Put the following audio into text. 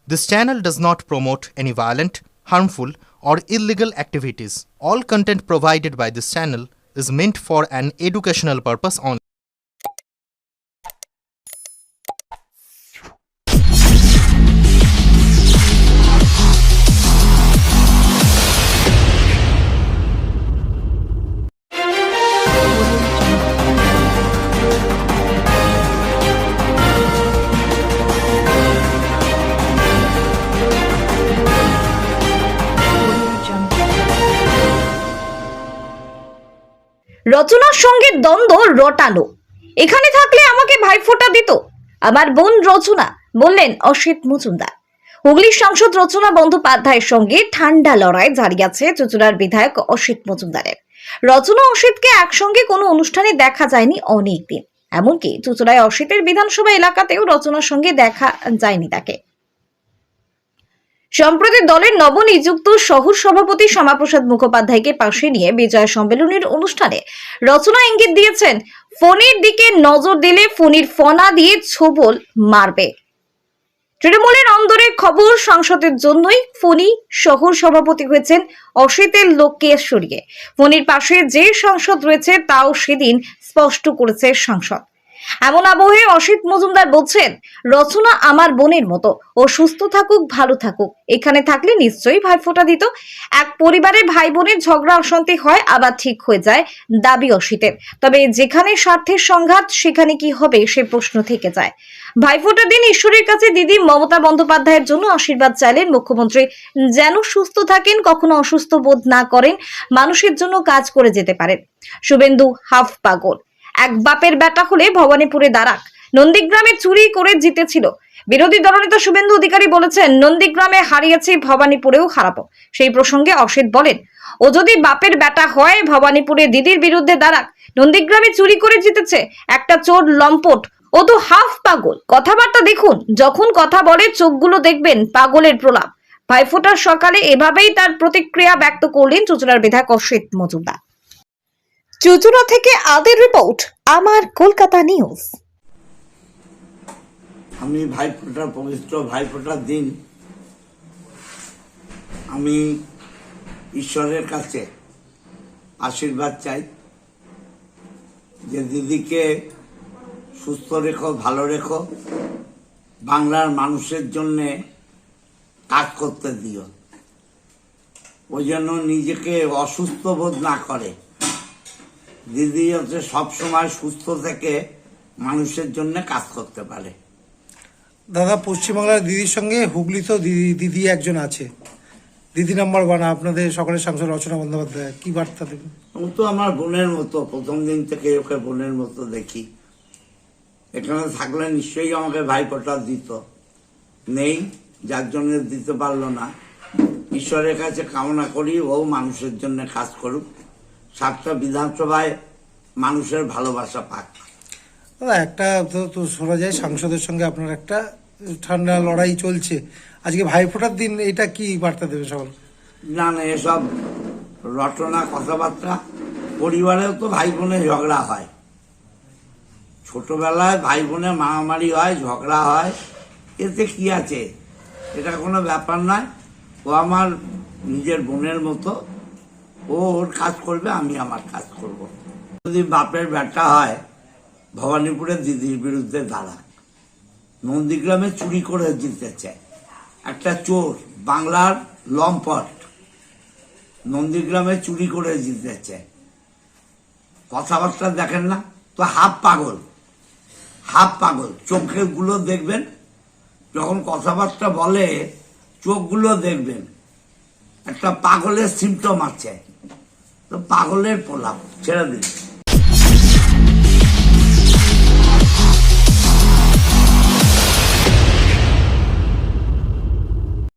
This channel does not promote any violent, harmful, or illegal activities. All content provided by this channel is meant for an educational purpose only. রচনার সঙ্গে দ্বন্দ্ব রটালো। এখানে থাকলে আমাকে ভাইফোঁটা দিত আমার বোন রচনা, বললেন অসিত মজুমদার। হুগলির সাংসদ রচনা বন্দ্যোপাধ্যায়ের সঙ্গে ঠান্ডা লড়াই জারি আছে চুঁচুড়ার বিধায়ক অসিত মজুমদারের। রচনা অসিতকে একসঙ্গে কোনো অনুষ্ঠানে দেখা যায়নি অনেকদিন, এমনকি চুঁচুড়ায় অসিতের বিধানসভা এলাকাতেও রচনার সঙ্গে দেখা যায়নি তাকে। সম্প্রতি দলের নবনিযুক্ত শহর সভাপতি শ্যামাপ্রসাদ মুখোপাধ্যায়কে পাশে নিয়ে বিজয় সম্মেলনের অনুষ্ঠানে রচনা ইঙ্গিত দিয়েছেন, ফোনের দিকে নজর দিলে ফোনের ফনা দিয়ে ছোবল মারবে। তৃণমূলের অন্দরের খবর, সংসদের জন্যই ফণী শহর সভাপতি হয়েছেন অসিতের লোককে সরিয়ে। ফণীর পাশে যে সাংসদ রয়েছে তাও সেদিন স্পষ্ট করেছে সাংসদ। এমন আবহে অসিত মজুমদার বলছেন, রচনা আমার বোনের মতো, ও সুস্থ থাকুক, ভালো থাকুক। এখানে থাকলে নিশ্চয়ই ভাইফোঁটা দিত। এক পরিবারে ভাই বোনের ঝগড়া অশান্তি হয়, আবার ঠিক হয়ে যায়, দাবি অসিতের। তবে যেখানে স্বার্থের সংঘাত সেখানে কি হবে সে প্রশ্ন থেকে যায়। ভাইফোঁটা দিন ঈশ্বরের কাছে দিদি মমতা বন্দ্যোপাধ্যায়ের জন্য আশীর্বাদ চাইলেন মুখ্যমন্ত্রী, যেন সুস্থ থাকেন, কখনো অসুস্থ বোধ না করেন, মানুষের জন্য কাজ করে যেতে পারেন। শুভেন্দু হাফ পাগল, এক বাপের বেটা হলে ভবানীপুরে দাঁড়াক, নন্দীগ্রামে চুরি করে জিতেছিল। বিরোধী দলনেতা শুভেন্দু অধিকারী বলেছেন, নন্দীগ্রামে হারিয়েছি, ভবানীপুরেও হারাবো। সেই প্রসঙ্গে অসিত বলেন, ও যদি বাপের বেটা হয় ভবানীপুরে দিদির বিরুদ্ধে দাঁড়াক, নন্দীগ্রামে চুরি করে জিতেছে, একটা চোর লম্পট, ও তো হাফ পাগল। কথাবার্তা দেখুন, যখন কথা বলে চোখগুলো দেখবেন পাগলের প্রলাপ। ভাইফোঁটার সকালে এভাবেই তার প্রতিক্রিয়া ব্যক্ত করলেন চুঁচুড়ার বিধায়ক অসিত মজুমদার। চুঁচুড়া থেকে আদের রিপোর্ট, আমার কলকাতা নিউজ। আমি ভাইফোঁটার পবিত্র ভাইফোঁটার দিন আমি ঈশ্বরের কাছে আশীর্বাদ চাই যে দিদিকে সুস্থ রেখো, ভালো রেখো, বাংলার মানুষের জন্যে কাজ করতে দিও, ওই জন্য নিজেকে অসুস্থ বোধ না করে। দিদি হচ্ছে সবসময় সুস্থ থেকে মানুষের জন্য কাজ করতে পারে। দাদা, পশ্চিমবাংলার দিদির সঙ্গে হুগলি তো দিদি একজন আছে, দিদি নাম্বার 1, আপনাদের সকলের সাংসদ রচনা বন্দ্যোপাধ্যায়, কি বার্তা দেবেন? ও তো আমার বোনের মতো, প্রথম দিন থেকে ওকে বোনের মতো দেখি। এখানে থাকলে নিশ্চয়ই আমাকে ভাইফোঁটা দিত, নেই যার জন্য দিতে পারলো না। ঈশ্বরের কাছে কামনা করি ও মানুষের জন্য কাজ করুক, 7টা বিধানসভায় মানুষের ভালোবাসা পাক। দাদা, একটা তো শোনা যায় সাংসদের সঙ্গে আপনার একটা ঠান্ডা লড়াই চলছে, আজকে ভাইফোঁটার দিন, এটা কি বার্তা দেবে সকল? না না, এসব রটনা কথাবার্তা। পরিবারেও তো ভাই বোনের ঝগড়া হয়, ছোটবেলায় ভাই বোনের মারামারি হয়, ঝগড়া হয়, এতে কি আছে? এটা কোনো ব্যাপার নয়। ও আমার নিজের বোনের মতো, ও ওর কাজ করবে, আমি আমার কাজ করব। যদি বাপের বেটা হয় ভবানীপুরে দিদির বিরুদ্ধে দাঁড়াক, নন্দীগ্রামে চুরি করে জিতেছে, একটা চোর, বাংলার লম্পট, নন্দীগ্রামে চুরি করে জিতেছে। কথাবার্তা দেখেন না তো, হাফ পাগল, হাফ পাগল। চোখগুলো দেখবেন, যখন কথাবার্তা বলে চোখগুলো দেখবেন, একটা পাগলের সিমটম আছে, তো পাগলের প্রলাপ ছেড়ে দিন।